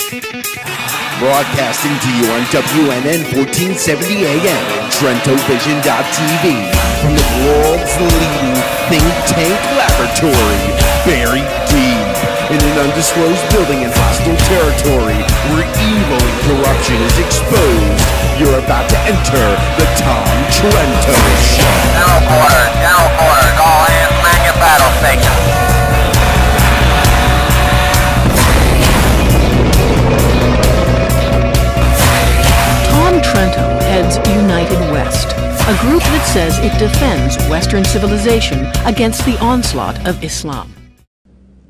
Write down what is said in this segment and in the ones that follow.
Broadcasting to you on WNN 1470 AM and TrentoVision.tv from the world's leading think tank laboratory, buried deep in an undisclosed building in hostile territory where evil and corruption is exposed. You're about to enter the Tom Trento Show. General quarters, all hands man your battle station. Tom Trento heads United West, a group that says it defends Western civilization against the onslaught of Islam.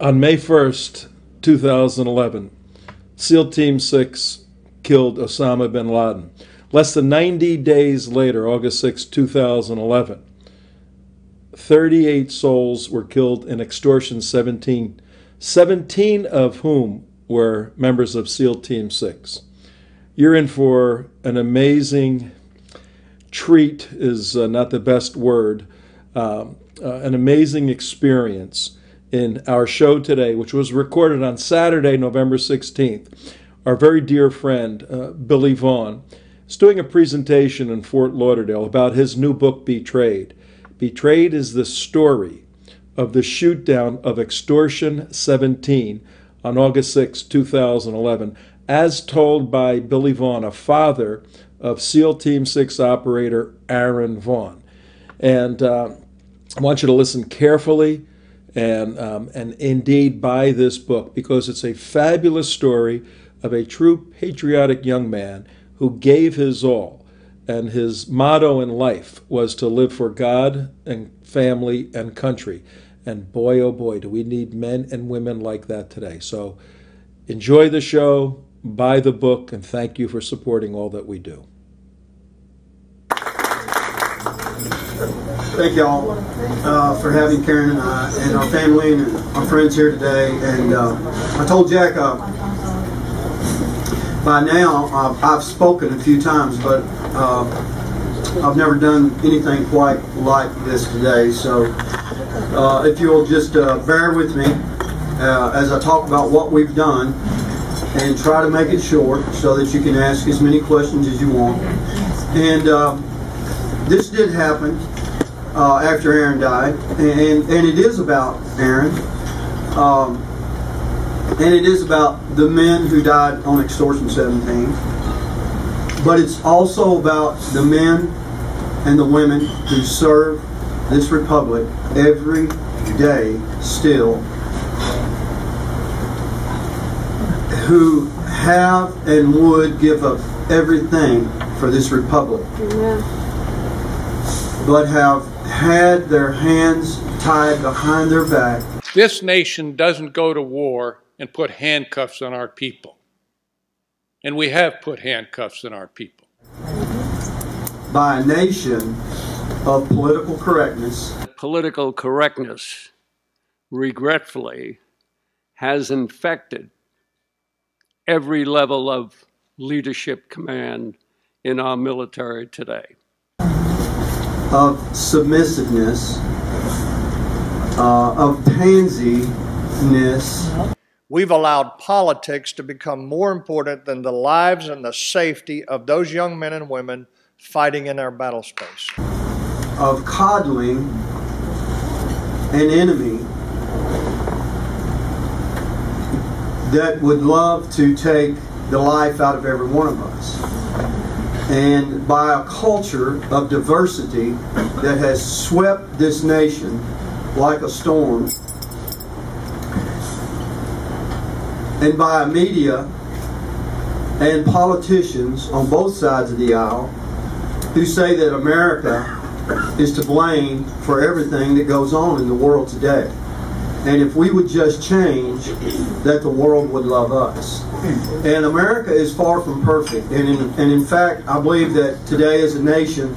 On May 1st, 2011, SEAL Team 6 killed Osama bin Laden. Less than 90 days later, August 6, 2011, 38 souls were killed in Extortion 17 of whom were members of SEAL Team 6. You're in for an amazing treat, is not the best word, an amazing experience in our show today, which was recorded on Saturday, November 16th. Our very dear friend, Billy Vaughn, is doing a presentation in Fort Lauderdale about his new book, Betrayed. Betrayed is the story of the shoot-down of Extortion 17 on August 6, 2011, as told by Billy Vaughn, a father of SEAL Team 6 operator Aaron Vaughn. And I want you to listen carefully and indeed buy this book, because it's a fabulous story of a true patriotic young man who gave his all, and his motto in life was to live for God and family and country. And boy, oh boy, do we need men and women like that today. So enjoy the show, buy the book, and thank you for supporting all that we do. Thank y'all for having Karen and I and our family and our friends here today. And I told Jack by now I've spoken a few times, but I've never done anything quite like this today. So if you'll just bear with me as I talk about what we've done and try to make it short so that you can ask as many questions as you want. And this did happen after Aaron died, and it is about Aaron, and it is about the men who died on Extortion 17, but it's also about the men and the women who serve this republic every day still, who have and would give up everything for this republic, but have had their hands tied behind their back. This nation doesn't go to war and put handcuffs on our people. And we have put handcuffs on our people. By a nation of political correctness. Political correctness, regretfully, has infected every level of leadership command in our military today. Of submissiveness, of pansiness. We've allowed politics to become more important than the lives and the safety of those young men and women fighting in our battle space. Of coddling an enemy that would love to take the life out of every one of us. And by a culture of diversity that has swept this nation like a storm, and by a media and politicians on both sides of the aisle who say that America is to blame for everything that goes on in the world today. And if we would just change, that the world would love us. And America is far from perfect. And in fact, I believe that today as a nation,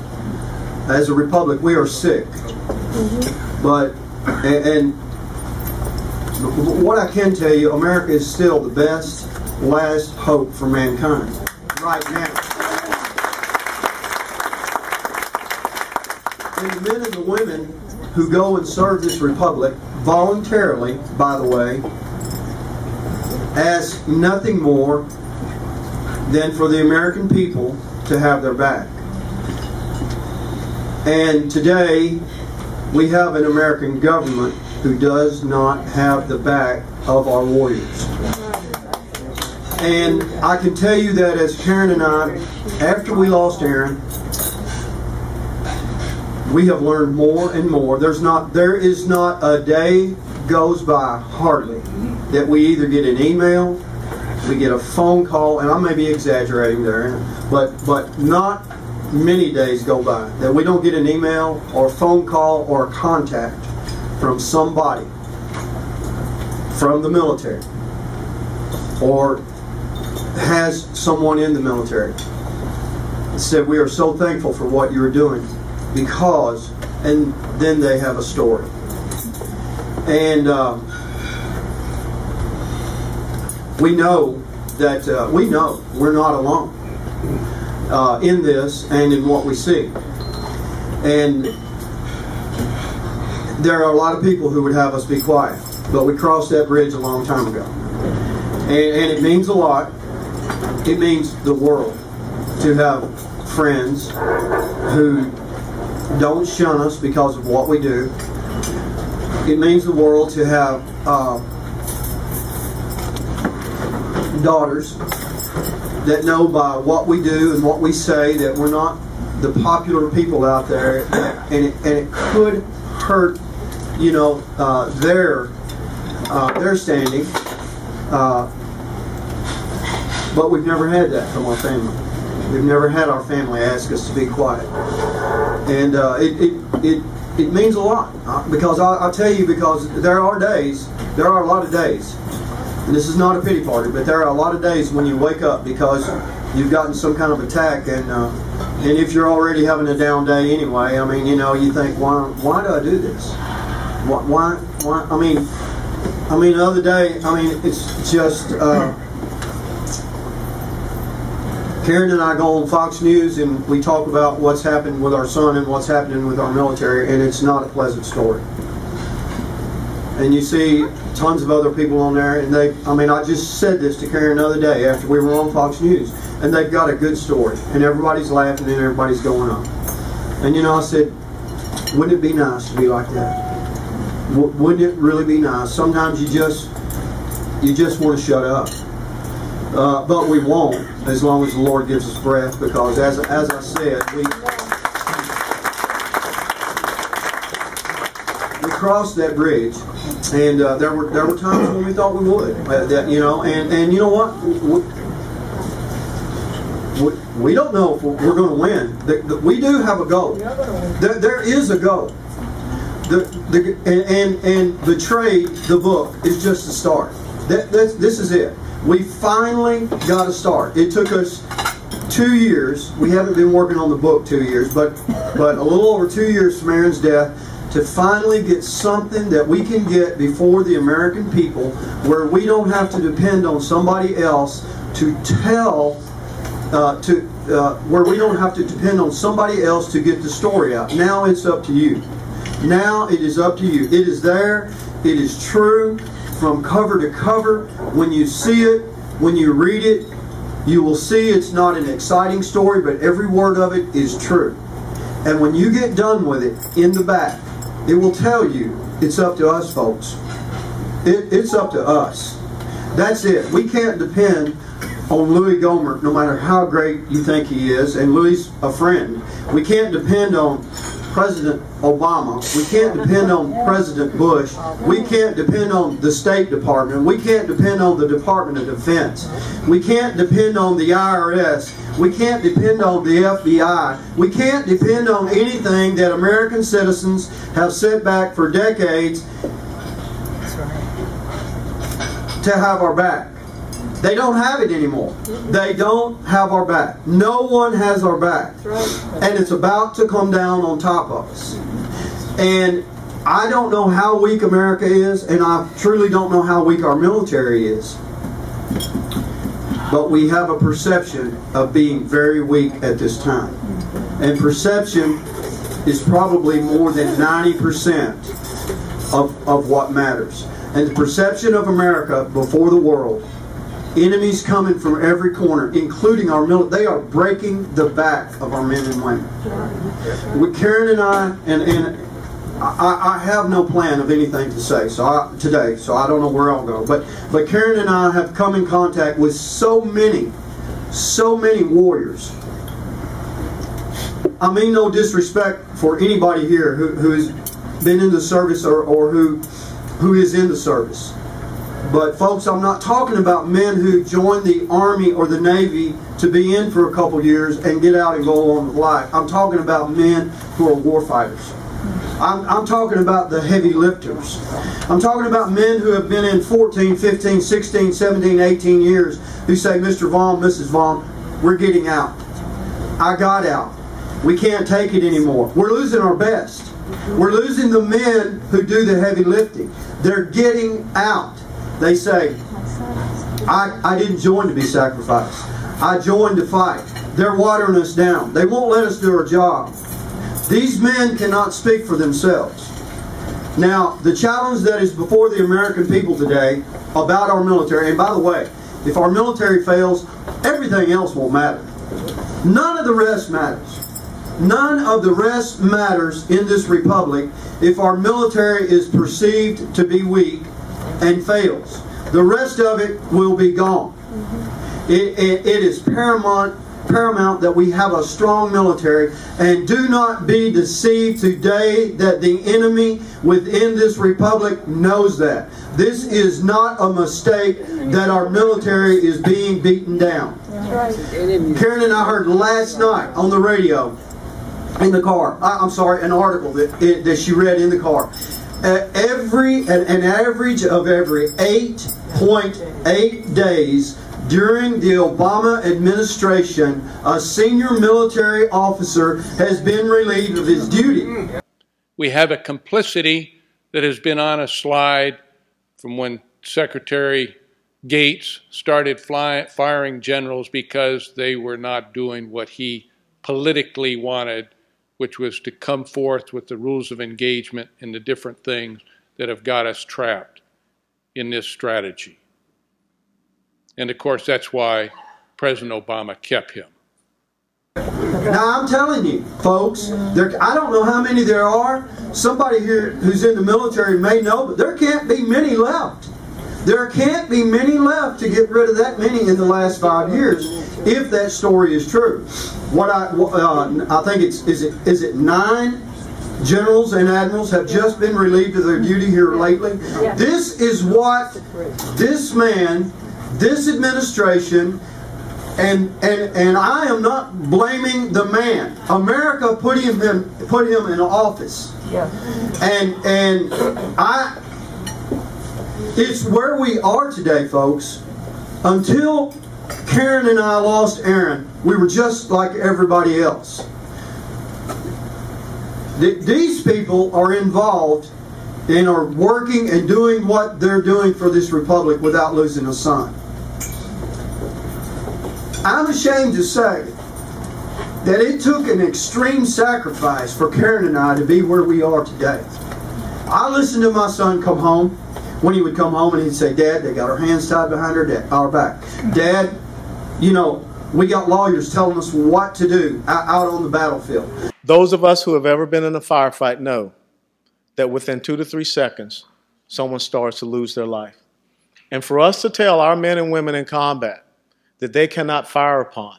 as a republic, we are sick. But, and what I can tell you, America is still the best last hope for mankind right now. And the men and the women who go and serve this republic voluntarily, by the way, ask nothing more than for the American people to have their back. And today, we have an American government who does not have the back of our warriors. And I can tell you that as Karen and I, after we lost Aaron, we have learned more and more. There is not a day goes by, hardly, that we either get an email, we get a phone call, and I may be exaggerating there, but not many days go by that we don't get an email or a phone call or a contact from somebody from the military or has someone in the military that said, we are so thankful for what you're doing because, and then they have a story. And we know that we're not alone in this and in what we see. And there are a lot of people who would have us be quiet, but we crossed that bridge a long time ago. And it means a lot. It means the world to have friends who don't shun us because of what we do. It means the world to have daughters that know by what we do and what we say that we're not the popular people out there, and it could hurt, you know, their standing. But we've never had that from our family. We've never had our family ask us to be quiet, and it means a lot because I'll tell you, because there are a lot of days, and this is not a pity party, but there are a lot of days when you wake up because you've gotten some kind of attack, and if you're already having a down day anyway, I mean, you know, you think, why do I do this? Why? I mean, the other day, I mean, it's just. Karen and I go on Fox News and we talk about what's happened with our son and what's happening with our military, and it's not a pleasant story. And you see tons of other people on there, and I just said this to Karen the other day after we were on Fox News, and they've got a good story, and everybody's laughing and everybody's going on. And you know, I said, wouldn't it be nice to be like that? Wouldn't it really be nice? Sometimes you just want to shut up. But we won't, as long as the Lord gives us breath, because as I said, we crossed that bridge, and there were times when we thought we would, you know, and you know what, we don't know if we're going to win. We do have a goal. There is a goal. And the trade, the book, is just the start. This is it. We finally got a start. It took us 2 years. We haven't been working on the book 2 years, but a little over 2 years from Aaron's death to finally get something that we can get before the American people, where we don't have to depend on somebody else to tell, where we don't have to depend on somebody else to get the story out. Now it's up to you. Now it is up to you. It is there. It is true. From cover to cover, when you see it, when you read it, you will see it's not an exciting story, but every word of it is true. And when you get done with it, in the back, it will tell you it's up to us, folks. It's up to us. That's it. We can't depend on Louis Gohmert, no matter how great you think he is, and Louis a friend. We can't depend on President Obama. We can't depend on President Bush. We can't depend on the State Department. We can't depend on the Department of Defense. We can't depend on the IRS. We can't depend on the FBI. We can't depend on anything that American citizens have set back for decades to have our back. They don't have it anymore. They don't have our back. No one has our back. And it's about to come down on top of us. And I don't know how weak America is, and I truly don't know how weak our military is. But we have a perception of being very weak at this time. And perception is probably more than 90% of what matters. And the perception of America before the world Enemies coming from every corner, including our military. They are breaking the back of our men and women. With Karen and I have no plan of anything to say today, so I don't know where I'll go. But Karen and I have come in contact with so many warriors. I mean no disrespect for anybody here who's been in the service or who is in the service. But folks, I'm not talking about men who join the Army or the Navy to be in for a couple years and get out and go on with life. I'm talking about men who are war fighters. I'm talking about the heavy lifters. I'm talking about men who have been in 14, 15, 16, 17, 18 years who say, Mr. Vaughn, Mrs. Vaughn, we're getting out. I got out. We can't take it anymore. We're losing our best. We're losing the men who do the heavy lifting. They're getting out. They say, I didn't join to be sacrificed. I joined to fight. They're watering us down. They won't let us do our job. These men cannot speak for themselves. Now, the challenge that is before the American people today about our military, and by the way, if our military fails, everything else won't matter. None of the rest matters. None of the rest matters in this republic if our military is perceived to be weak and fails. The rest of it will be gone. It is paramount that we have a strong military, and do not be deceived today that the enemy within this republic knows that. This is not a mistake that our military is being beaten down. Karen and I heard last night on the radio in the car, an article that she read in the car. An average of every 8.8 days during the Obama administration, a senior military officer has been relieved of his duty. We have a complicity that has been on a slide from when Secretary Gates started firing generals because they were not doing what he politically wanted, which was to come forth with the rules of engagement and the different things that have got us trapped in this strategy. And of course, that's why President Obama kept him. Now, I'm telling you, folks, I don't know how many there are. Somebody here who's in the military may know, but there can't be many left. There can't be many left to get rid of that many in the last 5 years, if that story is true. What I think is it 9 generals and admirals have just been relieved of their duty here lately. Yeah. This is what this man, this administration, and I am not blaming the man. America put him in office. Yeah. And it's where we are today, folks. Until Karen and I lost Aaron, we were just like everybody else. These people are involved and are working and doing what they're doing for this republic without losing a son. I'm ashamed to say that it took an extreme sacrifice for Karen and I to be where we are today. I listened to my son come home, when he would come home and he'd say, Dad, they got our hands tied behind our back. Dad, you know, we got lawyers telling us what to do out on the battlefield. Those of us who have ever been in a firefight know that within 2 to 3 seconds, someone starts to lose their life. And for us to tell our men and women in combat that they cannot fire upon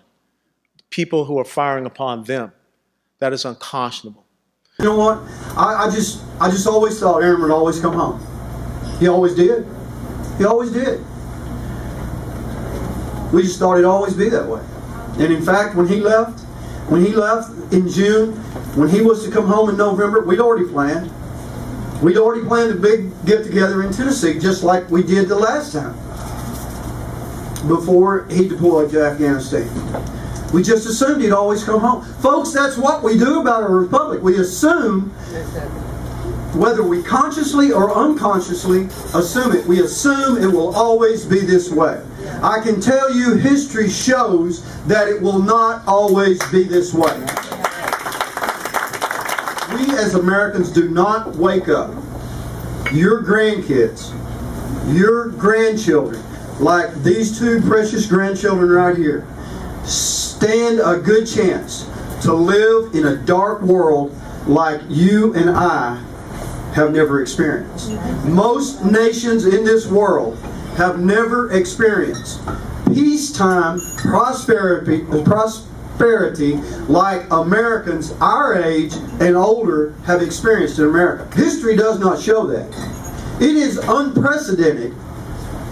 people who are firing upon them, that is unconscionable. You know what? I just always thought Aaron would always come home. He always did. He always did. We just thought it'd always be that way. And in fact, when he left in June, when he was to come home in November, we'd already planned. We'd already planned a big get-together in Tennessee, just like we did the last time, before he deployed to Afghanistan. We just assumed he'd always come home. Folks, that's what we do about our republic. We assume, whether we consciously or unconsciously assume it, we assume it will always be this way. I can tell you history shows that it will not always be this way. We as Americans do not wake up. Your grandkids, your grandchildren, like these two precious grandchildren right here stand a good chance to live in a dark world like you and I have never experienced. Most nations in this world have never experienced peacetime prosperity like Americans our age and older have experienced in America. History does not show that. It is unprecedented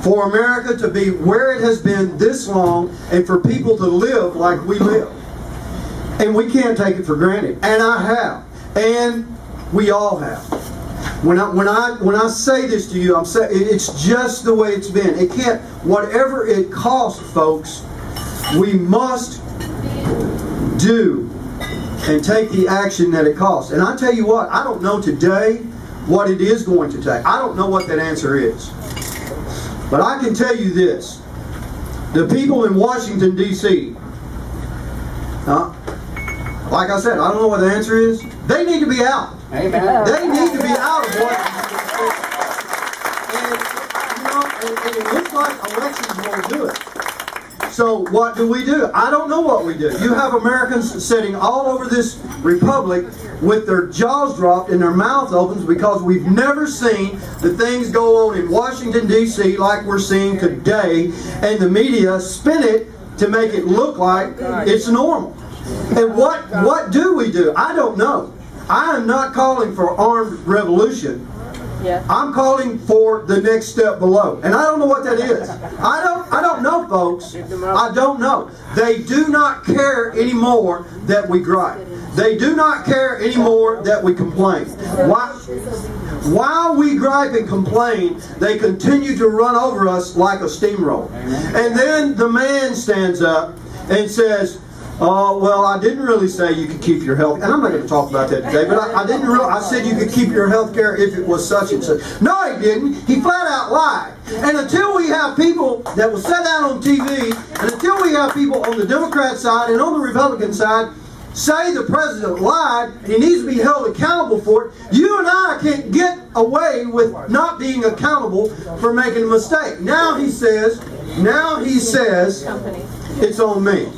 for America to be where it has been this long and for people to live like we live. And we can't take it for granted. And I have. And we all have. When I say this to you, I'm saying it's just the way it's been. It can't, whatever it costs, folks, we must do and take the action that it costs. And I tell you what, I don't know today what it is going to take. I don't know what that answer is. But I can tell you this. The people in Washington, D.C., like I said, I don't know what the answer is. They need to be out. Amen. They need to be out of Washington, D.C. And it looks like elections won't do it. So what do? I don't know what we do. You have Americans sitting all over this republic with their jaws dropped and their mouths open because we've never seen the things go on in Washington, D.C. like we're seeing today, and the media spin it to make it look like it's normal. And what do we do? I don't know. I am not calling for armed revolution. I'm calling for the next step below. And I don't know what that is. I don't know, folks. I don't know. They do not care anymore that we gripe. They do not care anymore that we complain. While we gripe and complain, they continue to run over us like a steamroller. And then the man stands up and says, "Oh, well, I didn't really say you could keep your health." And I'm not going to talk about that today, but I didn't really. I said you could keep your health care if it was such and such. No, he didn't. He flat out lied. And until we have people that will sit down on TV, and until we have people on the Democrat side and on the Republican side say the president lied and he needs to be held accountable for it, you and I can't get away with not being accountable for making a mistake. Now he says, it's on me.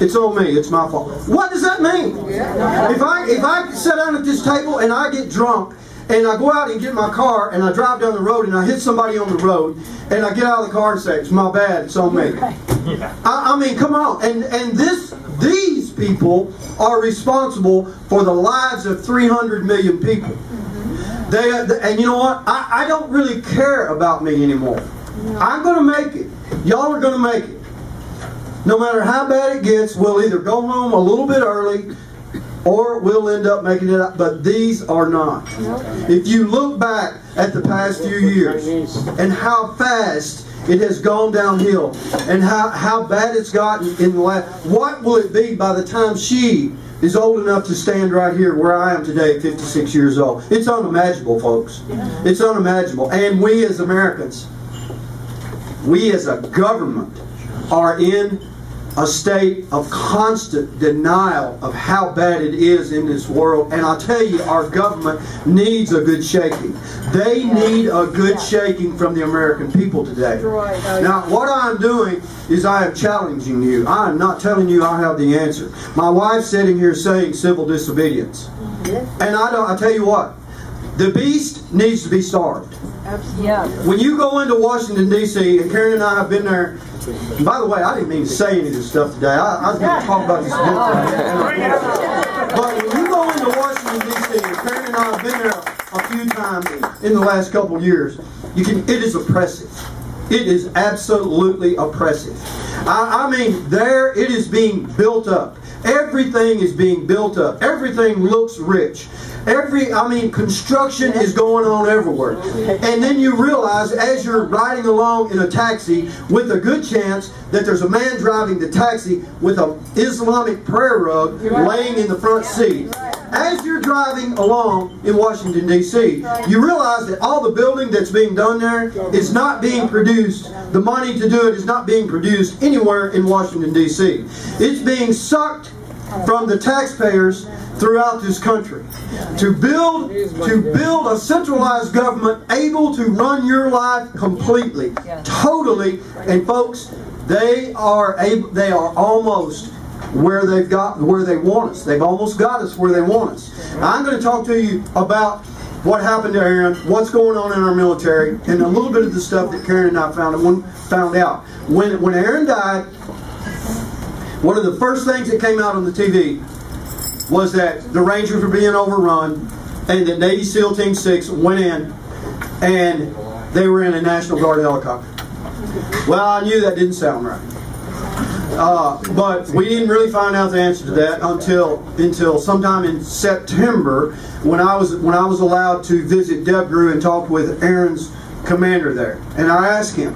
It's on me. It's my fault. What does that mean? If I sit down at this table and I get drunk and I go out and get in my car and I drive down the road and I hit somebody on the road and I get out of the car and say, "It's my bad. It's on me." I mean, come on. And these people are responsible for the lives of 300 million people. And you know what? I don't really care about me anymore. I'm going to make it. Y'all are going to make it. No matter how bad it gets, we'll either go home a little bit early or we'll end up making it up. But these are not. If you look back at the past few years and how fast it has gone downhill and how bad it's gotten in the last, what will it be by the time she is old enough to stand right here where I am today at 56 years old? It's unimaginable, folks. It's unimaginable. And we as Americans, we as a government, are in a state of constant denial of how bad it is in this world. And I'll tell you, our government needs a good shaking. They need a good shaking from the American people today. Now, what I'm doing is I am challenging you. I am not telling you I have the answer. My wife's sitting here saying civil disobedience. And I tell you what, the beast needs to be starved. When you go into Washington, D.C., and Karen and I have been there. And by the way, I didn't mean to say any of this stuff today. I was going to talk about this book. But when you go into Washington, D.C., and Karen and I have been there a few times in the last couple of years, it is oppressive. It is absolutely oppressive. I mean, there it is being built up. Everything is being built up. Everything looks rich. Construction is going on everywhere. And then you realize as you're riding along in a taxi with a good chance that there's a man driving the taxi with an Islamic prayer rug laying in the front seat. As you're driving along in Washington, D.C., you realize that all the building that's being done there is not being produced. The money to do it is not being produced anywhere in Washington, D.C. It's being sucked from the taxpayers throughout this country to build a centralized government able to run your life completely, totally. And folks, they are almost where they want us. They've almost got us where they want us. Now, I'm going to talk to you about what happened to Aaron, what's going on in our military, and a little bit of the stuff that Karen and I found out. When Aaron died, one of the first things that came out on the TV was that the Rangers were being overrun and that Navy SEAL Team 6 went in and they were in a National Guard helicopter. Well, I knew that didn't sound right. But we didn't really find out the answer to that until sometime in September when I was allowed to visit Debgru and talk with Aaron's commander there. And I asked him,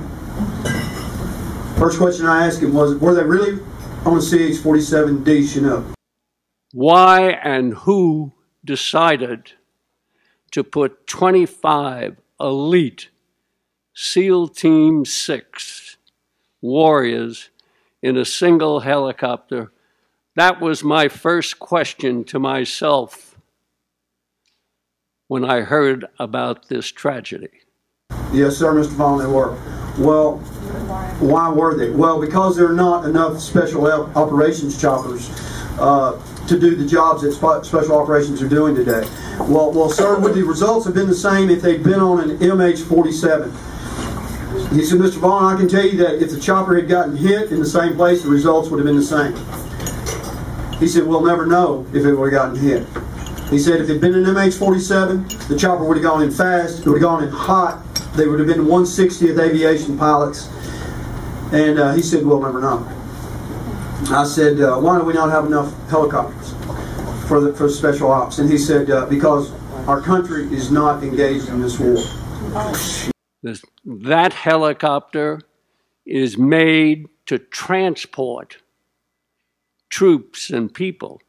first question I asked him was, were they really on a CH-47D Chinook? Why and who decided to put 25 elite SEAL Team 6 warriors in a single helicopter? That was my first question to myself when I heard about this tragedy. Yes, sir, Mr. Vaughn, they were. Well, why were they? Well, because there are not enough special operations choppers to do the jobs that special operations are doing today. Well, sir, would the results have been the same if they'd been on an MH-47? He said, Mr. Vaughn, I can tell you that if the chopper had gotten hit in the same place, the results would have been the same. He said, we'll never know if it would have gotten hit. He said, if it had been an MH-47, the chopper would have gone in fast, it would have gone in hot, they would have been 160th aviation pilots. And he said, we'll never know. I said, why do we not have enough helicopters for special ops? And he said, because our country is not engaged in this war. That helicopter is made to transport troops and people.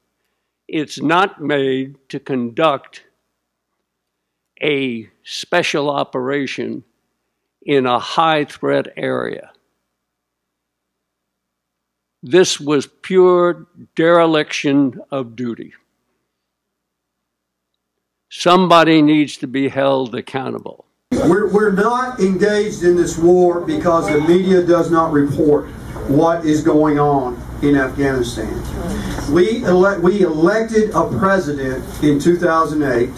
It's not made to conduct a special operation in a high-threat area. This was pure dereliction of duty. Somebody needs to be held accountable. We're not engaged in this war because the media does not report what is going on in Afghanistan. We elected a president in 2008,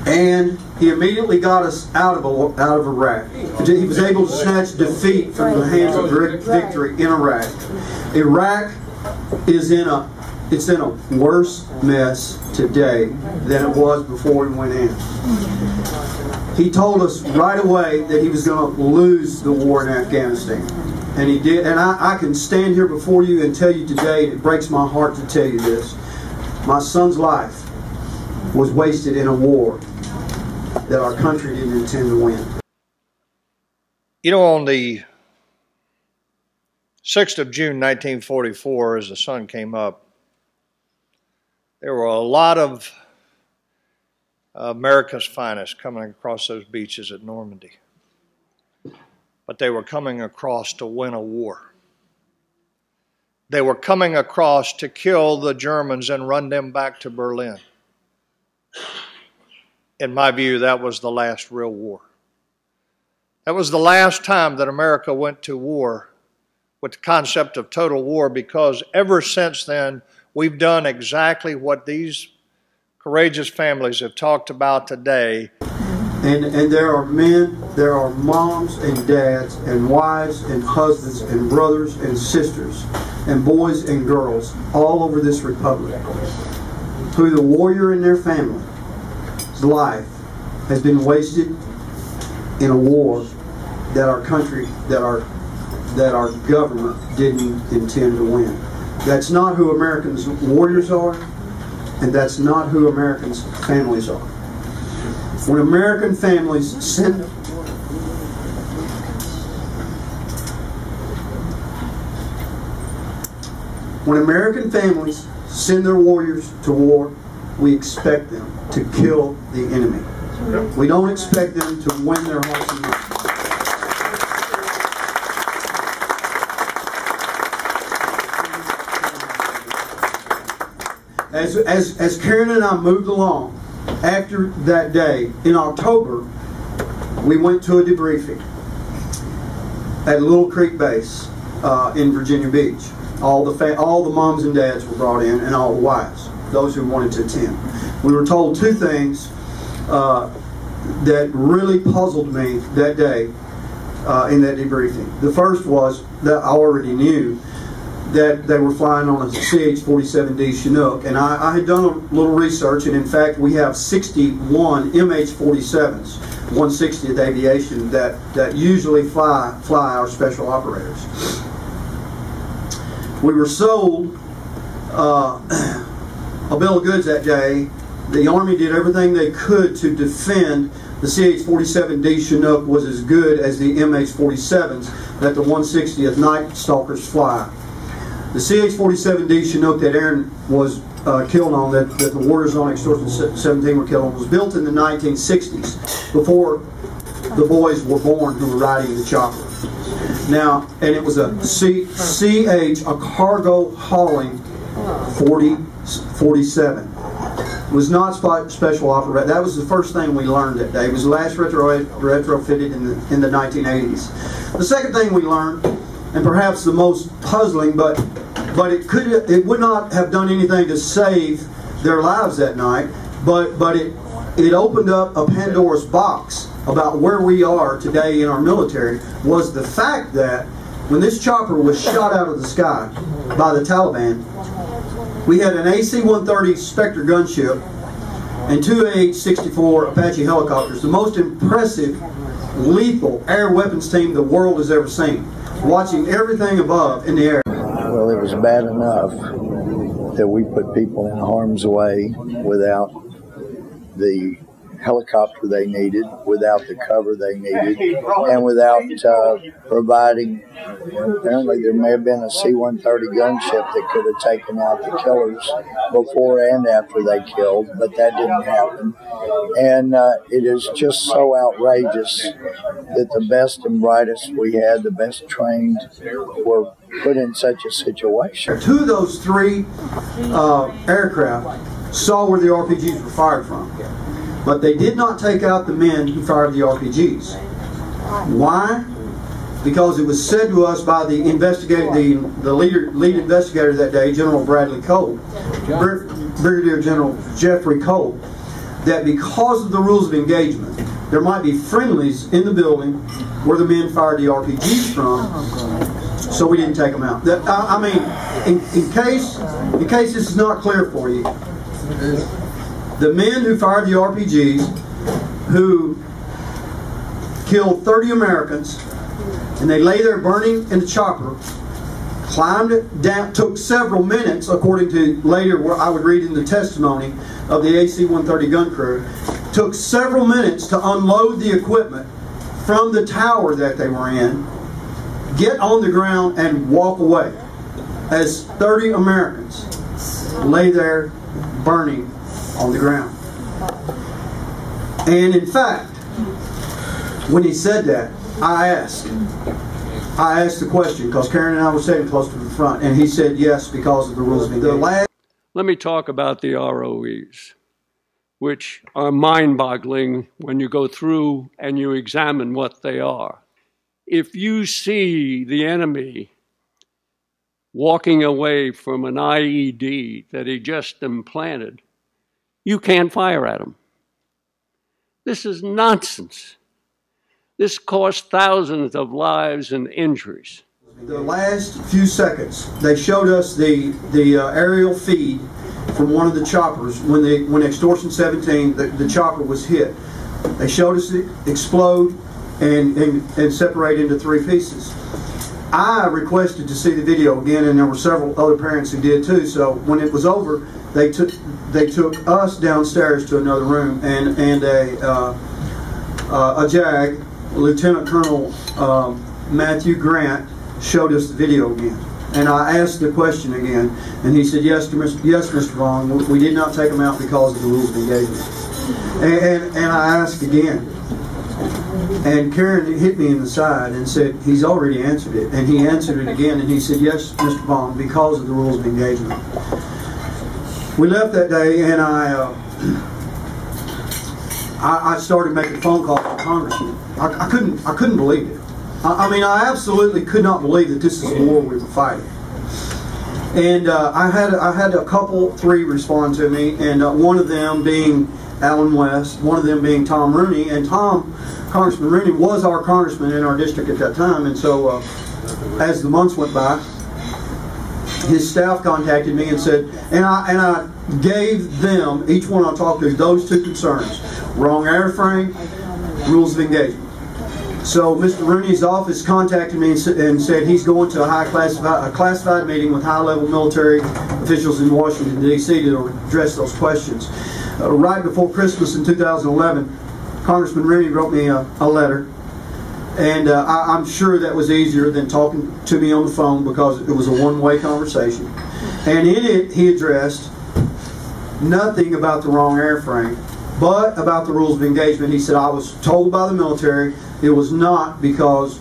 and he immediately got us out of Iraq. He was able to snatch defeat from the hands of victory in Iraq. Iraq is in a worse mess today than it was before we went in. He told us right away that he was going to lose the war in Afghanistan. And he did. And I can stand here before you and tell you today, it breaks my heart to tell you this. My son's life was wasted in a war that our country didn't intend to win. You know, on the 6th of June, 1944, as the sun came up, there were a lot of America's finest coming across those beaches at Normandy. But they were coming across to win a war. They were coming across to kill the Germans and run them back to Berlin. In my view, that was the last real war. That was the last time that America went to war with the concept of total war, because ever since then, we've done exactly what these courageous families have talked about today. And there are men, there are moms and dads and wives and husbands and brothers and sisters and boys and girls all over this republic who the warrior in their family's life has been wasted in a war that our country, that our government didn't intend to win. That's not who Americans' warriors are, and that's not who Americans' families are. When American families send their warriors to war, we expect them to kill the enemy. We don't expect them to win their hearts and minds. As Karen and I moved along after that day in October, we went to a debriefing at Little Creek Base in Virginia Beach. All the moms and dads were brought in, and all the wives, those who wanted to attend. We were told two things that really puzzled me that day in that debriefing. The first was that I already knew that they were flying on a CH-47D Chinook, and I had done a little research, and in fact we have 61 MH-47s, 160th Aviation, that usually fly our special operators. We were sold a bill of goods that day. The Army did everything they could to defend the CH-47D Chinook was as good as the MH-47s that the 160th Night Stalkers fly. The CH-47D Chinook that Aaron was killed on, that the warriors on Extortion 17 were killed on, was built in the 1960s, before the boys were born who were riding the chopper. Now, and it was a CH, a cargo hauling 47. It was not special operator. That was the first thing we learned that day. It was the last retrofitted in the 1980s. The second thing we learned, and perhaps the most puzzling, but it would not have done anything to save their lives that night, but it opened up a Pandora's box about where we are today in our military, was the fact that when this chopper was shot out of the sky by the Taliban, we had an AC-130 Spectre gunship and two AH-64 Apache helicopters, the most impressive, lethal air weapons team the world has ever seen, watching everything above in the air. Well, it was bad enough that we put people in harm's way without the helicopter they needed, without the cover they needed, and without providing, apparently there may have been a C-130 gunship that could have taken out the killers before and after they killed, but that didn't happen. And it is just so outrageous that the best and brightest we had, the best trained, were put in such a situation. Two of those three aircraft saw where the RPGs were fired from, but they did not take out the men who fired the RPGs. Why? Because it was said to us by the investigator, the lead investigator that day, General Bradley Cole, Brigadier General Jeffrey Cole, that because of the rules of engagement, there might be friendlies in the building where the men fired the RPGs from, so we didn't take them out. I mean, in case this is not clear for you, the men who fired the RPGs, who killed 30 Americans, and they lay there burning in the chopper, climbed it down, took several minutes, according to later where I would read in the testimony of the AC-130 gun crew, took several minutes to unload the equipment from the tower that they were in, get on the ground and walk away, as 30 Americans lay there burning on the ground. And in fact, when he said that, I asked the question, because Karen and I were sitting close to the front, and he said yes, because of the rules of engagement. Let me talk about the ROEs, which are mind-boggling when you go through and you examine what they are. If you see the enemy walking away from an IED that he just implanted, you can't fire at him. This is nonsense. This cost thousands of lives and injuries. The last few seconds, they showed us the aerial feed from one of the choppers when Extortion 17, the chopper was hit. They showed us it explode and separate into three pieces. I requested to see the video again, and there were several other parents who did too. So when it was over, they took us downstairs to another room, and a JAG, Lieutenant Colonel Matthew Grant, showed us the video again. And I asked the question again, and he said, yes, Mr. Vaughn, we did not take them out because of the rules of engagement. And I asked again. And Karen hit me in the side and said, he's already answered it. And he answered it again, and he said, yes, Mr. Vaughn, because of the rules of engagement. we left that day, and I started making phone calls to Congressmen. I couldn't believe it. I mean, I absolutely could not believe that this is the war we were fighting. And I had a couple, three respond to me, and one of them being Alan West, one of them being Tom Rooney, and Congressman Rooney was our congressman in our district at that time. And so as the months went by, his staff contacted me and said, and I gave them, each one I talked to, those two concerns: wrong airframe, rules of engagement. So Mr. Rooney's office contacted me and said he's going to a classified meeting with high-level military officials in Washington, D.C. to address those questions. Right before Christmas in 2011, Congressman Rooney wrote me a letter, and I'm sure that was easier than talking to me on the phone, because it was a one-way conversation. And in it, he addressed nothing about the wrong airframe, but about the rules of engagement. He said, I was told by the military it was not because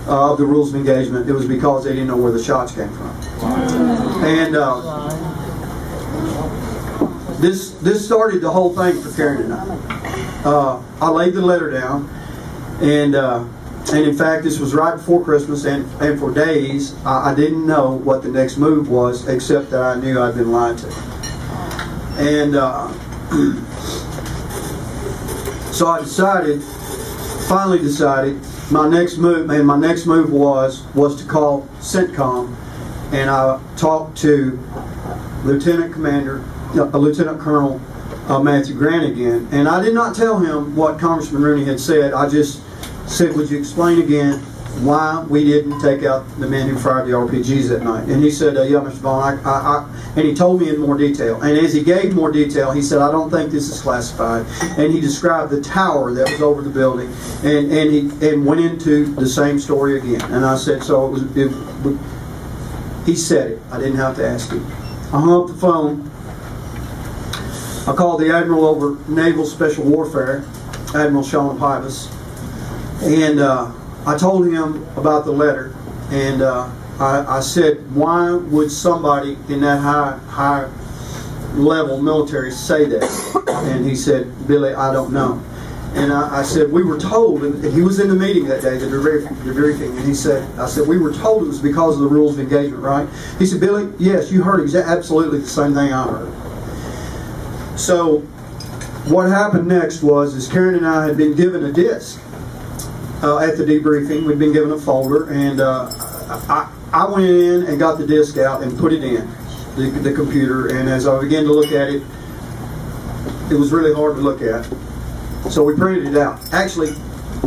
of the rules of engagement, it was because they didn't know where the shots came from. And this started the whole thing for Karen and I. I laid the letter down, and in fact, this was right before Christmas, and for days I didn't know what the next move was, except that I knew I'd been lied to. And so I finally decided my next move, and my next move was to call CENTCOM, and I talked to Lieutenant Colonel Matthew Grant again, and I did not tell him what Congressman Rooney had said. I just said, would you explain again why we didn't take out the men who fired the RPGs that night? And he said, yeah, Mr. Vaughn, and he told me in more detail. And as he gave more detail, he said, I don't think this is classified. And he described the tower that was over the building, and went into the same story again. And I said, so he said it. I didn't have to ask him. I hung up the phone. I called the Admiral over Naval Special Warfare, Admiral Sean Pybus, and I told him about the letter, and I said, why would somebody in that high level military say that? And he said, Billy, I don't know. And I said, we were told, and he was in the meeting that day, the debriefing, and I said, we were told it was because of the rules of engagement, right? He said, Billy, yes, you heard absolutely the same thing I heard. So what happened next is Karen and I had been given a disc at the debriefing. We'd been given a folder, and I went in and got the disc out and put it in the computer, and as I began to look at it, it was really hard to look at. So we printed it out. Actually,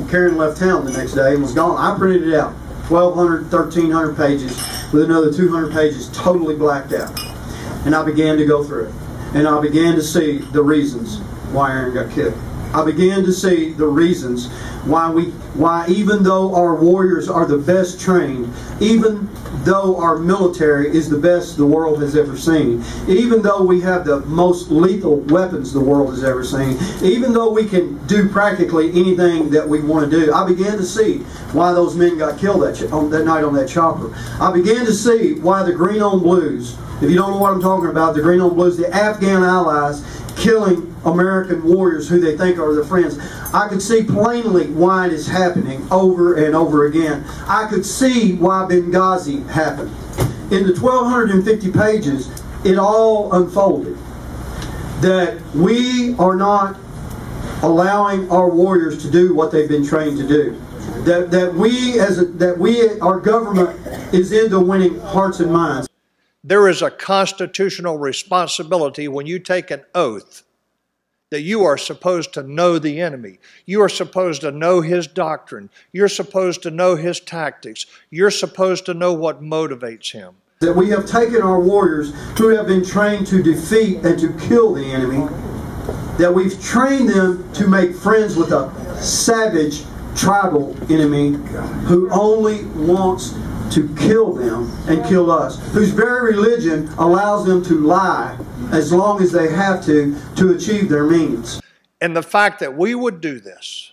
Karen left town the next day and was gone. I printed it out, 1,200, 1,300 pages, with another 200 pages totally blacked out. And I began to go through it. And I began to see the reasons why Aaron got killed. I began to see the reasons why even though our warriors are the best trained, even though our military is the best the world has ever seen, even though we have the most lethal weapons the world has ever seen, even though we can do practically anything that we want to do, I began to see why those men got killed that night on that chopper. I began to see why the Green on Blues, if you don't know what I'm talking about, the Green on Blues, the Afghan allies killing American warriors who they think are their friends. I could see plainly why it is happening over and over again. I could see why Benghazi happened. In the 1,250 pages, it all unfolded. That we are not allowing our warriors to do what they've been trained to do. That our government is into winning hearts and minds. There is a constitutional responsibility when you take an oath that you are supposed to know the enemy. You are supposed to know his doctrine. You're supposed to know his tactics. You're supposed to know what motivates him. That we have taken our warriors who have been trained to defeat and to kill the enemy, that we've trained them to make friends with a savage tribal enemy who only wants to kill them and kill us, whose very religion allows them to lie as long as they have to achieve their means. And the fact that we would do this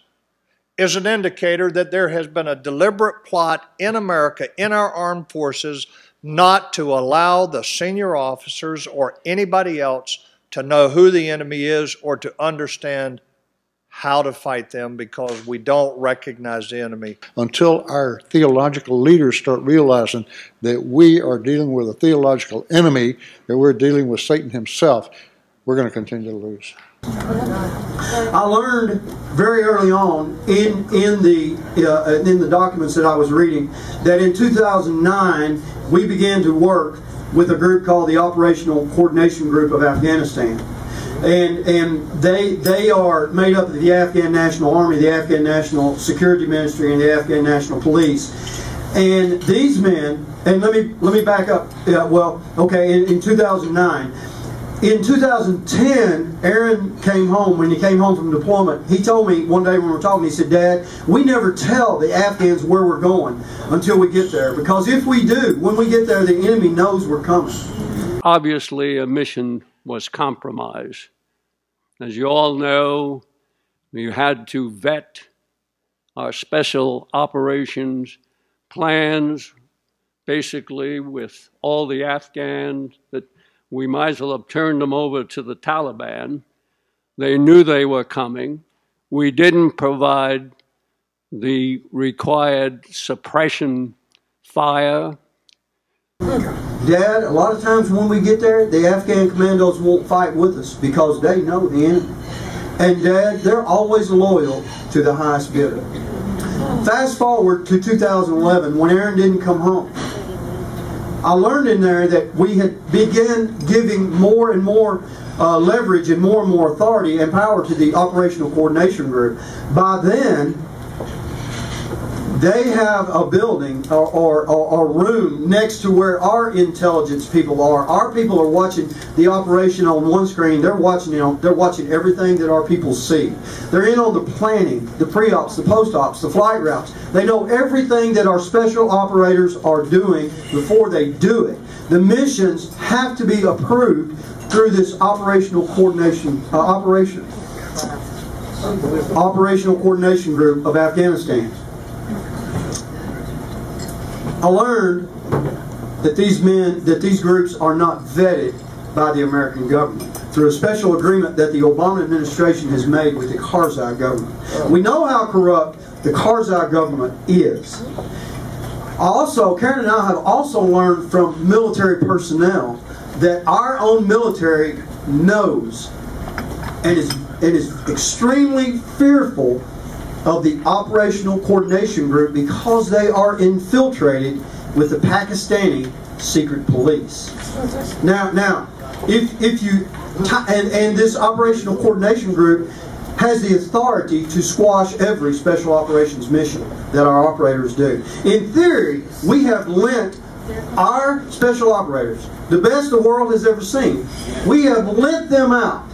is an indicator that there has been a deliberate plot in America, in our armed forces, not to allow the senior officers or anybody else to know who the enemy is or to understand how to fight them, because we don't recognize the enemy. Until our theological leaders start realizing that we are dealing with a theological enemy, that we're dealing with Satan himself, we're going to continue to lose. I learned very early on in the documents that I was reading that in 2009 we began to work with a group called the Operational Coordination Group of Afghanistan. And they are made up of the Afghan National Army, the Afghan National Security Ministry, and the Afghan National Police. And these men, and let me back up. In 2009. In 2010, Aaron came home. When he came home from deployment, he told me one day when we were talking, he said, "Dad, we never tell the Afghans where we're going until we get there. Because if we do, when we get there, the enemy knows we're coming." Obviously, a mission was compromised. As you all know, we had to vet our special operations plans, basically with all the Afghans, that we might as well have turned them over to the Taliban. They knew they were coming. We didn't provide the required suppression fire. Dad, a lot of times when we get there, the Afghan commandos won't fight with us because they know the enemy. And Dad, they're always loyal to the highest bidder. Fast forward to 2011 when Aaron didn't come home. I learned in there that we had begun giving more and more leverage and more authority and power to the Operational Coordination Group. By then, they have a building or a room next to where our intelligence people are. Our people are watching the operation on one screen. They're watching everything that our people see. They're in on the planning, the pre-ops, the post-ops, the flight routes. They know everything that our special operators are doing before they do it. The missions have to be approved through this Operational Coordination Group of Afghanistan. I learned that these groups are not vetted by the American government through a special agreement that the Obama administration has made with the Karzai government. We know how corrupt the Karzai government is. Karen and I have also learned from military personnel that our own military knows and is extremely fearful of the Operational Coordination Group because they are infiltrated with the Pakistani secret police. Now, if you and this Operational Coordination Group has the authority to squash every special operations mission that our operators do. In theory, we have lent our special operators, the best the world has ever seen, we have lent them out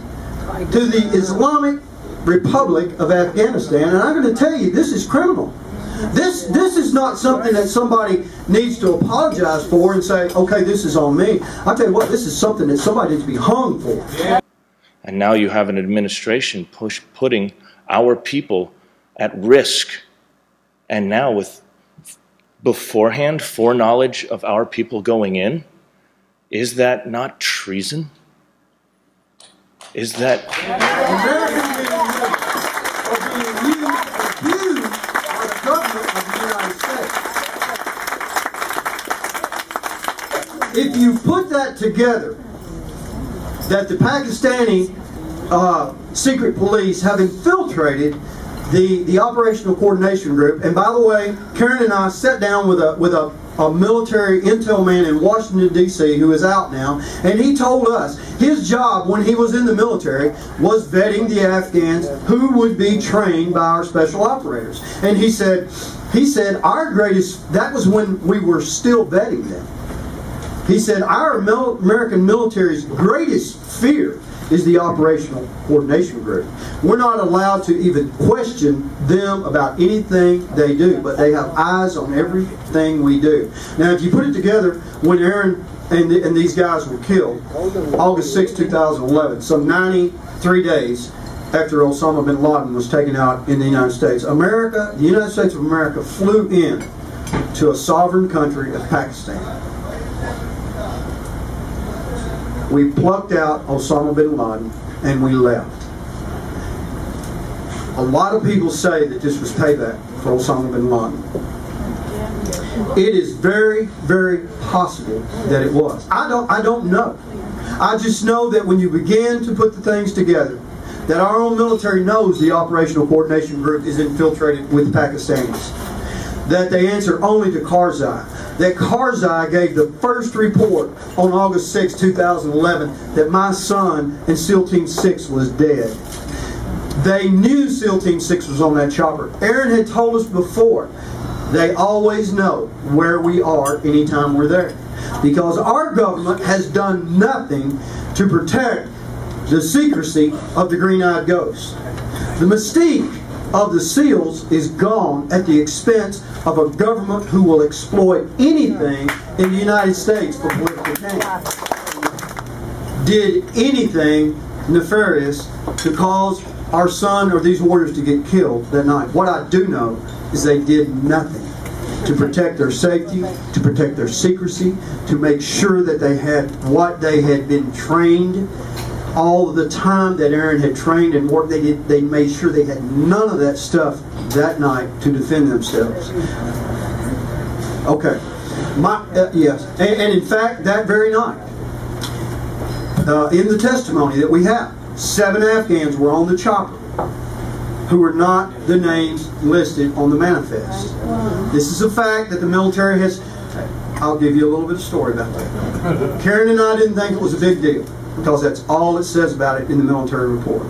to the Islamic Republic of Afghanistan, and I'm going to tell you, this is criminal. This is not something that somebody needs to apologize for and say, okay, this is on me. I'll tell you what, this is something that somebody needs to be hung for. And now you have an administration putting our people at risk. And now with beforehand foreknowledge of our people going in, is that not treason? Is that... If you put that together, that the Pakistani secret police have infiltrated the Operational Coordination Group, and by the way, Karen and I sat down with a military intel man in Washington, D.C. who is out now, and he told us his job when he was in the military was vetting the Afghans who would be trained by our special operators. And he said our greatest, that was when we were still vetting them. He said our American military's greatest fear is the Operational Coordination Group. We're not allowed to even question them about anything they do, but they have eyes on everything we do. Now, if you put it together, when Aaron and these guys were killed, August 6, 2011, some 93 days after Osama bin Laden was taken out in the United States, the United States of America flew in to a sovereign country of Pakistan. We plucked out Osama bin Laden and we left. A lot of people say that this was payback for Osama bin Laden. It is very, very possible that it was. I don't know. I just know that when you begin to put the things together, that our own military knows the Operational Coordination Group is infiltrated with Pakistanis. That they answer only to Karzai. That Karzai gave the first report on August 6, 2011 that my son in SEAL Team 6 was dead. They knew SEAL Team 6 was on that chopper. Aaron had told us before, they always know where we are anytime we're there. Because our government has done nothing to protect the secrecy of the green-eyed ghost. The mystique of the SEALs is gone at the expense of a government who will exploit anything in the United States for political gain. Did anything nefarious to cause our son or these warriors to get killed that night. What I do know is they did nothing to protect their safety, to protect their secrecy, to make sure that they had what they had been trained. All of the time that Aaron had trained and worked, they made sure they had none of that stuff that night to defend themselves. Okay. Yes. And in fact, that very night, in the testimony that we have, 7 Afghans were on the chopper who were not the names listed on the manifest. This is a fact that the military has... I'll give you a little bit of story about that. Karen and I didn't think it was a big deal, because that's all it says about it in the military report.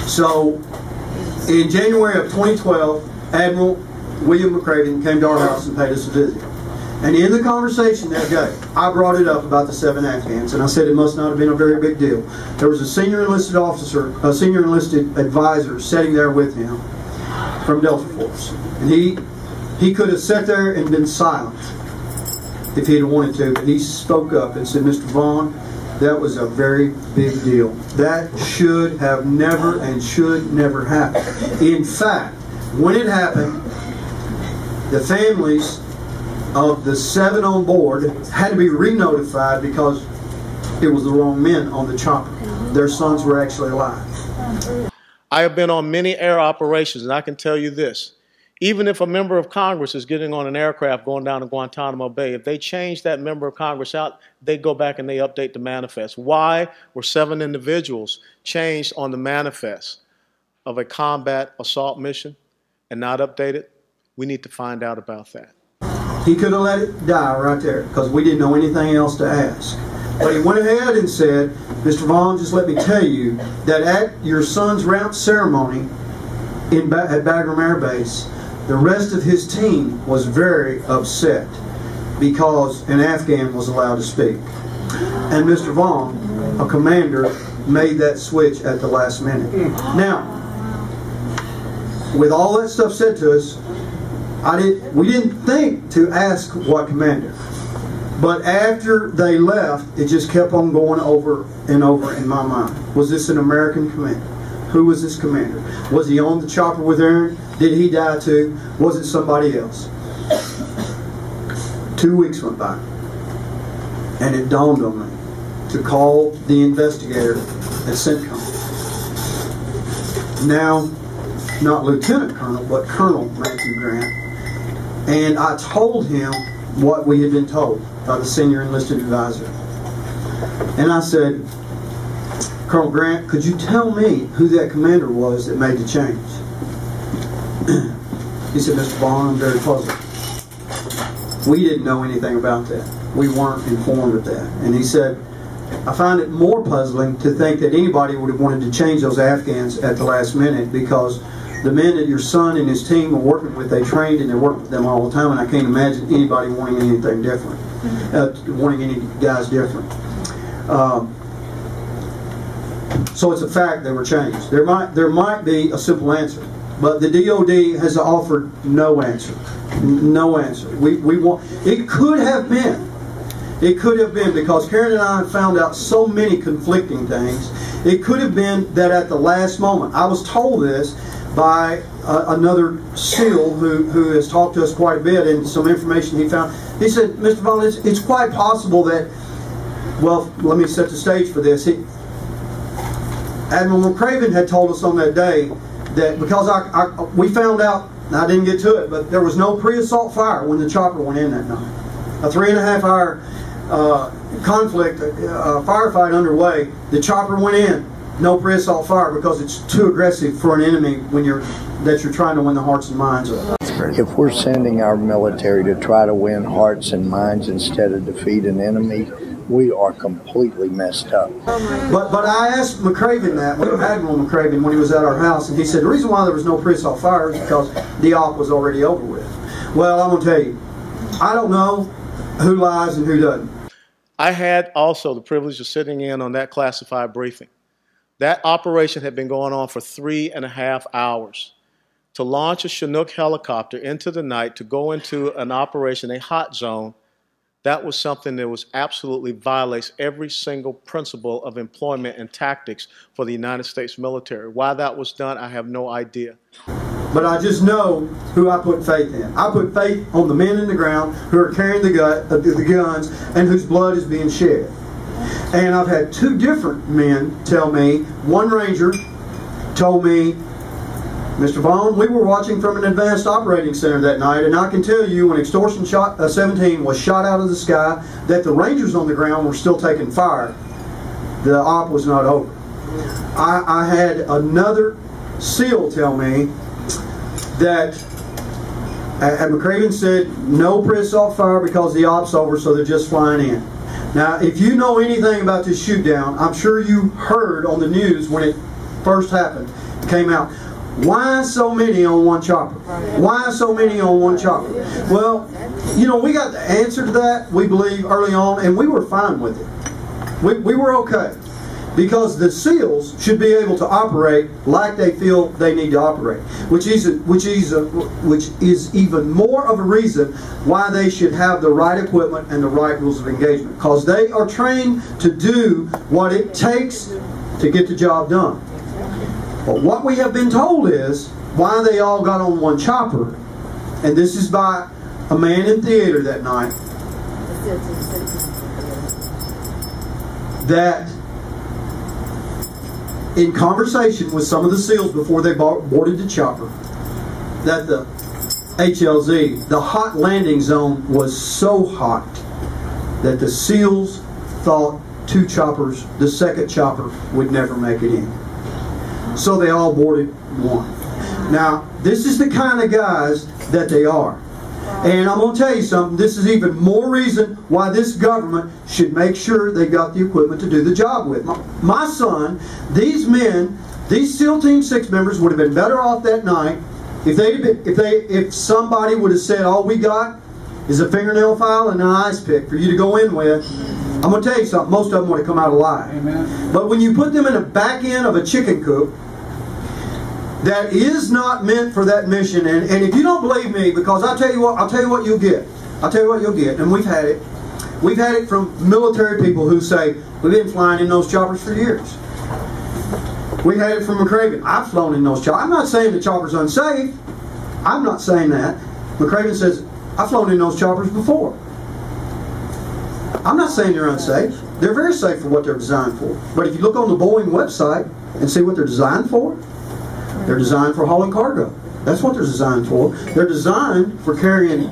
So, in January of 2012, Admiral William McCraven came to our house and paid us a visit. And in the conversation that day, I brought it up about the 7 Afghans, and I said it must not have been a very big deal. There was a senior enlisted officer, a senior enlisted advisor sitting there with him from Delta Force. And he could have sat there and been silent if he had wanted to, but he spoke up and said, Mr. Vaughn, that was a very big deal. That should have never and should never happen. In fact, when it happened, the families of the 7 on board had to be re-notified because it was the wrong men on the chopper. Their sons were actually alive. I have been on many air operations, and I can tell you this. Even if a member of Congress is getting on an aircraft going down to Guantanamo Bay, if they change that member of Congress out, they go back and they update the manifest. Why were 7 individuals changed on the manifest of a combat assault mission and not updated? We need to find out about that. He could have let it die right there because we didn't know anything else to ask. But he went ahead and said, Mr. Vaughn, just let me tell you that at your son's round ceremony at Bagram Air Base, the rest of his team was very upset because an Afghan was allowed to speak. And Mr. Vaughn, a commander, made that switch at the last minute. Now, with all that stuff said to us, we didn't think to ask what commander. But after they left, it just kept on going over and over in my mind. Was this an American commander? Who was this commander? Was he on the chopper with Aaron? Did he die too? Was it somebody else? 2 weeks went by, and it dawned on me to call the investigator at CENTCOM. Now, not Lieutenant Colonel, but Colonel Matthew Grant. And I told him what we had been told by the senior enlisted advisor. And I said, Colonel Grant, could you tell me who that commander was that made the change? He said, Mr. Vaughn, I'm very puzzled. We didn't know anything about that. We weren't informed of that. And he said, I find it more puzzling to think that anybody would have wanted to change those Afghans at the last minute, because the men that your son and his team are working with, they trained and they worked with them all the time, and I can't imagine anybody wanting anything different, wanting any guys different. So it's a fact they were changed. There might be a simple answer, but the DOD has offered no answer. No answer. We want. It could have been. It could have been, because Karen and I found out so many conflicting things. It could have been that at the last moment. I was told this by another SEAL who has talked to us quite a bit, and some information he found. He said, Mr. Vaughn, it's quite possible that Well, let me set the stage for this. Admiral McCraven had told us on that day that because we found out, and I didn't get to it, but there was no pre-assault fire when the chopper went in that night. A 3.5-hour conflict, firefight underway. The chopper went in. No pre-assault fire because it's too aggressive for an enemy when you're trying to win the hearts and minds of. If we're sending our military to try to win hearts and minds instead of defeat an enemy, we are completely messed up. But I asked McCraven that, Admiral McCraven, when he was at our house, and he said the reason why there was no pre-assault fire is because the op was already over with. Well, I'm going to tell you, I don't know who lies and who doesn't. I had also the privilege of sitting in on that classified briefing. That operation had been going on for 3.5 hours. To launch a Chinook helicopter into the night to go into an operation, a hot zone, that was something that was absolutely violates every single principle of employment and tactics for the United States military. Why that was done, I have no idea. But I just know who I put faith in. I put faith on the men in the ground who are carrying the guns and whose blood is being shed. And I've had 2 different men tell me, one Ranger told me, Mr. Vaughn, we were watching from an advanced operating center that night, and I can tell you when Extortion 17 was shot out of the sky that the Rangers on the ground were still taking fire. The op was not over. I had another SEAL tell me that McCraven said no pre-assault fire because the op's over, so they're just flying in. Now, if you know anything about this shoot down, I'm sure you heard on the news when it first happened, it came out. Why so many on one chopper? Why so many on one chopper? Well, you know, we got the answer to that, we believe, early on, and we were fine with it. We were okay. Because the SEALs should be able to operate like they feel they need to operate, which is even more of a reason why they should have the right equipment and the right rules of engagement, because they are trained to do what it takes to get the job done. But what we have been told is why they all got on one chopper, and this is by a man in theater that night, that in conversation with some of the SEALs before they boarded the chopper, that the HLZ, the hot landing zone, was so hot that the SEALs thought 2 choppers, the second chopper, would never make it in. So they all boarded one. Now, this is the kind of guys that they are. And I'm going to tell you something, this is even more reason why this government should make sure they got the equipment to do the job with. My son, these men, these SEAL Team 6 members would have been better off that night if somebody would have said, all we got is a fingernail file and an ice pick for you to go in with. I'm going to tell you something, most of them would have come out alive. Amen. But when you put them in the back end of a chicken coop, that is not meant for that mission, and if you don't believe me, because I'll tell you what you'll get. I'll tell you what you'll get, and we've had it. We've had it from military people who say, we've been flying in those choppers for years. We had it from McCraven. I've flown in those choppers. I'm not saying the chopper's unsafe. I'm not saying that. McCraven says, I've flown in those choppers before. I'm not saying they're unsafe. They're very safe for what they're designed for. But if you look on the Boeing website and see what they're designed for, they're designed for hauling cargo. That's what they're designed for. They're designed for carrying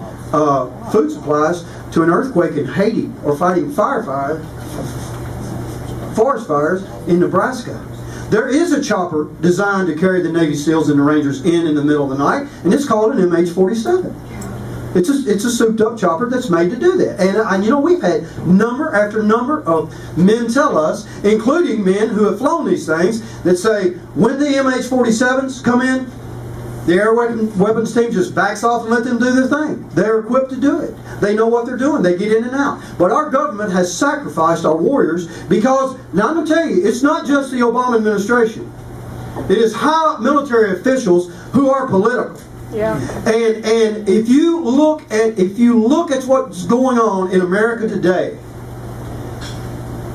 food supplies to an earthquake in Haiti or fighting forest fires in Nebraska. There is a chopper designed to carry the Navy SEALs and the Rangers in the middle of the night, and it's called an MH-47. It's a souped-up chopper that's made to do that. And you know, we've had number after number of men tell us, including men who have flown these things, that say, when the MH-47s come in, the air weapons team just backs off and let them do their thing. They're equipped to do it. They know what they're doing. They get in and out. But our government has sacrificed our warriors because, now I'm going to tell you, it's not just the Obama administration. It is high military officials who are political. Yeah. And if you look at what's going on in America today,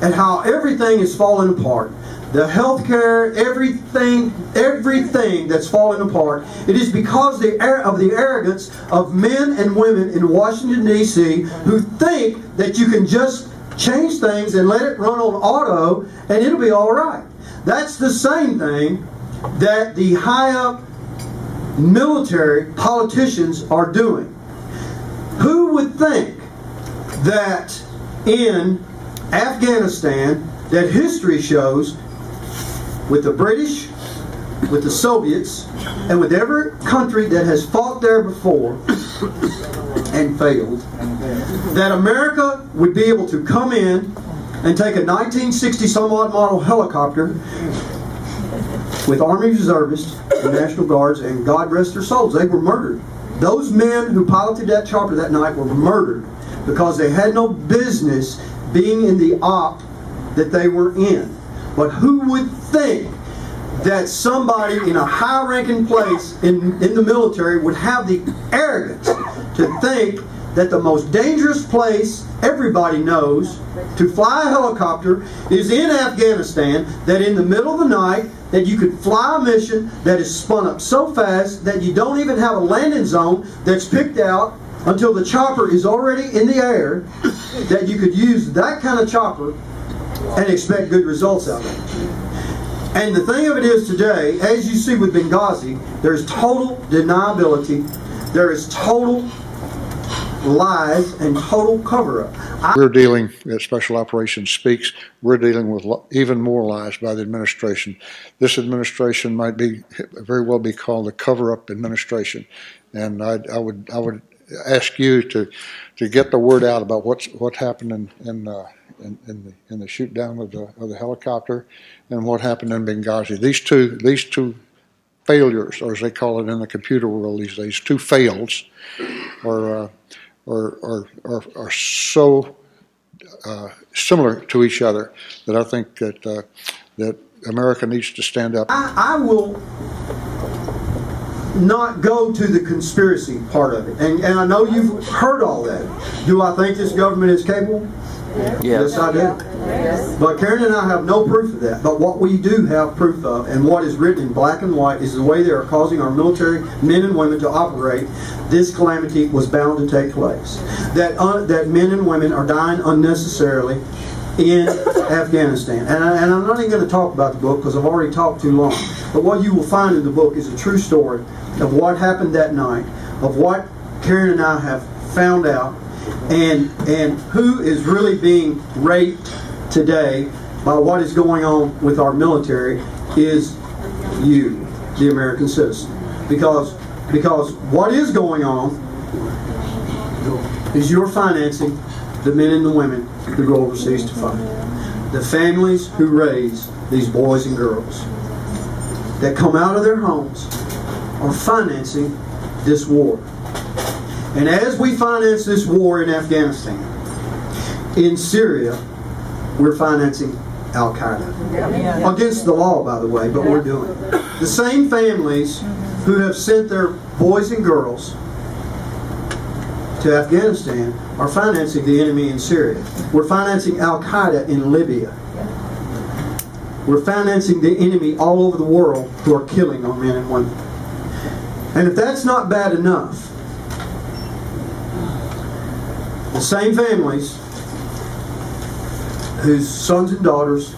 and how everything is falling apart, the healthcare, everything that's falling apart, it is because of the arrogance of men and women in Washington, D.C. who think that you can just change things and let it run on auto, and it'll be all right. That's the same thing that the high-up military politicians are doing. Who would think that in Afghanistan, that history shows, with the British, with the Soviets, and with every country that has fought there before and failed, that America would be able to come in and take a 1960-some-odd model helicopter with Army reservists and National Guards, and God rest their souls, they were murdered. Those men who piloted that chopper that night were murdered because they had no business being in the op that they were in. But who would think that somebody in a high-ranking place in the military would have the arrogance to think that the most dangerous place everybody knows to fly a helicopter is in Afghanistan, that in the middle of the night that you could fly a mission that is spun up so fast that you don't even have a landing zone that's picked out until the chopper is already in the air, that you could use that kind of chopper and expect good results out of it. And the thing of it is today, as you see with Benghazi, there's total deniability, there is total lies and total cover-up. We're dealing, as Special Operations speaks, we're dealing with even more lies by the administration. This administration might very well be called the cover-up administration. And I would ask you to get the word out about what happened in the shoot down of the helicopter and what happened in Benghazi. These two failures, or as they call it in the computer world these days, two fails, are so similar to each other that I think that America needs to stand up. I will not go to the conspiracy part of it, and I know you've heard all that. Do I think this government is capable? Yes, I do. Yes. But Karen and I have no proof of that. But what we do have proof of, and what is written in black and white, is the way they are causing our military men and women to operate. This calamity was bound to take place. That men and women are dying unnecessarily in Afghanistan. And I'm not even going to talk about the book because I've already talked too long. But what you will find in the book is a true story of what happened that night, of what Karen and I have found out, and who is really being raped today by what is going on with our military is you, the American citizen. Because what is going on is you're financing the men and the women who go overseas to fight. The families who raise these boys and girls that come out of their homes are financing this war. And as we finance this war in Afghanistan, in Syria, we're financing Al-Qaeda. Against the law, by the way, but we're doing it. The same families who have sent their boys and girls to Afghanistan are financing the enemy in Syria. We're financing Al-Qaeda in Libya. We're financing the enemy all over the world who are killing our men and women. And if that's not bad enough, the same families whose sons and daughters,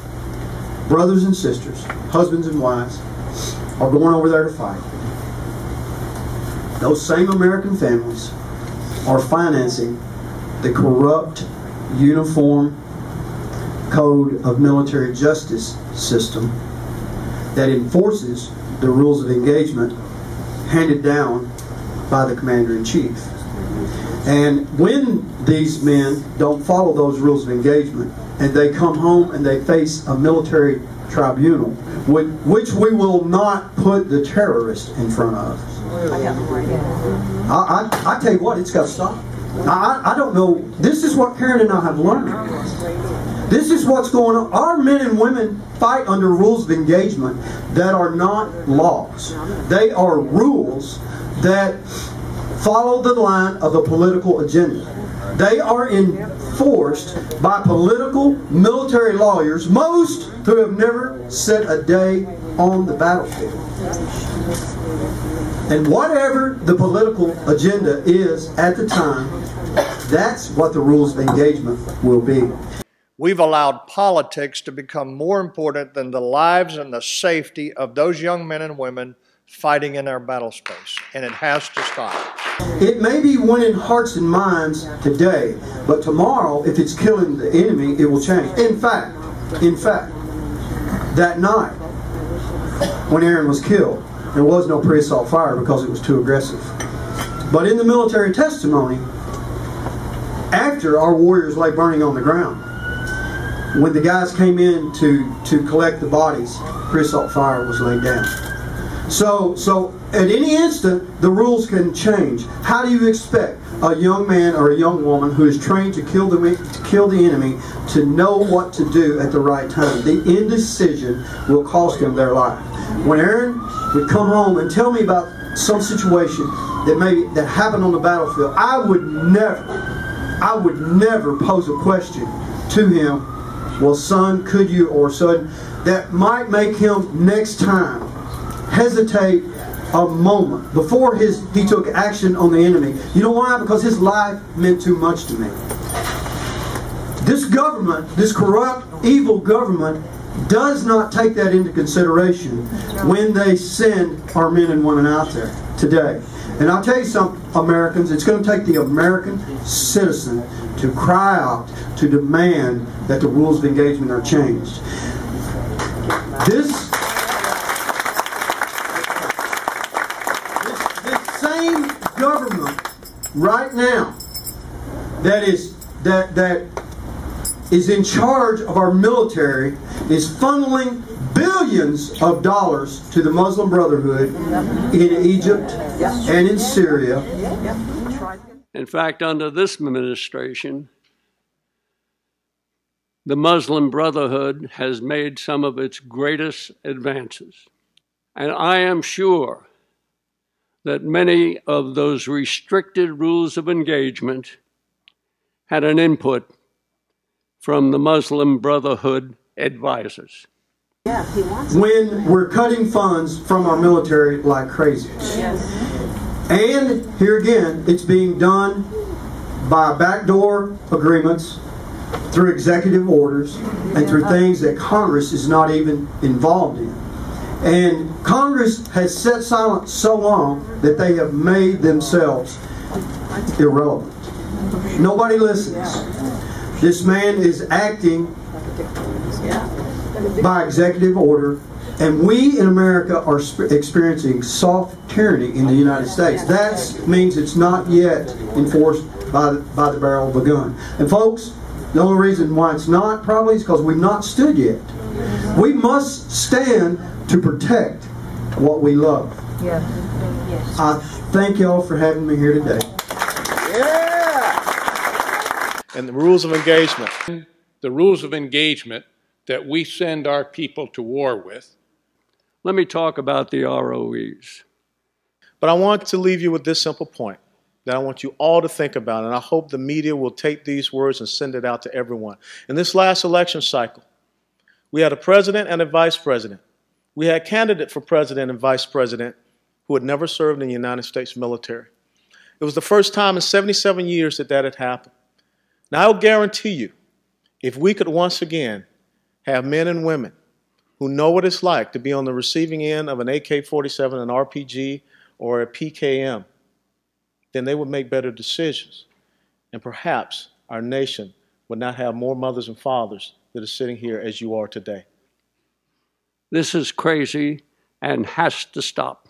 brothers and sisters, husbands and wives are going over there to fight, those same American families are financing the corrupt uniform code of military justice system that enforces the rules of engagement handed down by the Commander-in-Chief. And when these men don't follow those rules of engagement and they come home and they face a military tribunal, which we will not put the terrorist in front of. I tell you what, it's got to stop. I don't know. This is what Karen and I have learned. This is what's going on. Our men and women fight under rules of engagement that are not laws. They are rules that follow the line of a political agenda. They are enforced by political military lawyers, most who have never set a day on the battlefield. And whatever the political agenda is at the time, that's what the rules of engagement will be. we've allowed politics to become more important than the lives and the safety of those young men and women fighting in our battle space, and it has to stop. It may be winning hearts and minds today, but tomorrow, if it's killing the enemy, it will change. In fact, that night when Aaron was killed, there was no pre-assault fire because it was too aggressive. But in the military testimony, after our warriors lay burning on the ground, when the guys came in to collect the bodies, pre-assault fire was laid down. So at any instant, the rules can change. How do you expect a young man or a young woman who is trained to kill the enemy to know what to do at the right time? The indecision will cost them their life. When Aaron would come home and tell me about some situation that happened on the battlefield, I would never pose a question to him, well, son, could you, or son, that might make him next time hesitate a moment before he took action on the enemy. You know why? Because his life meant too much to me. This government, this corrupt, evil government, does not take that into consideration when they send our men and women out there today. And I'll tell you something, Americans, it's going to take the American citizen to cry out, to demand that the rules of engagement are changed. This same government right now that is in charge of our military is funneling billions of dollars to the Muslim Brotherhood in Egypt and in Syria. In fact, under this administration, the Muslim Brotherhood has made some of its greatest advances. And I am sure that many of those restricted rules of engagement had an input from the Muslim Brotherhood advisors. When we're cutting funds from our military like crazy. And here again, it's being done by backdoor agreements, through executive orders, and through things that Congress is not even involved in. And Congress has sat silent so long that they have made themselves irrelevant. Nobody listens. This man is acting by executive order, and we in America are experiencing soft tyranny in the United States. That means it's not yet enforced by the barrel of a gun. And folks, the only reason why it's not probably is because we've not stood yet. We must stand to protect what we love. I thank y'all for having me here today. And the rules of engagement. The rules of engagement that we send our people to war with. Let me talk about the ROEs. But I want to leave you with this simple point that I want you all to think about, and I hope the media will take these words and send it out to everyone. In this last election cycle, we had a president and a vice president. We had a candidate for president and vice president who had never served in the United States military. It was the first time in 77 years that that had happened. Now, I'll guarantee you, if we could once again have men and women who know what it's like to be on the receiving end of an AK-47, an RPG, or a PKM, then they would make better decisions. And perhaps our nation would not have more mothers and fathers that are sitting here as you are today. This is crazy and has to stop.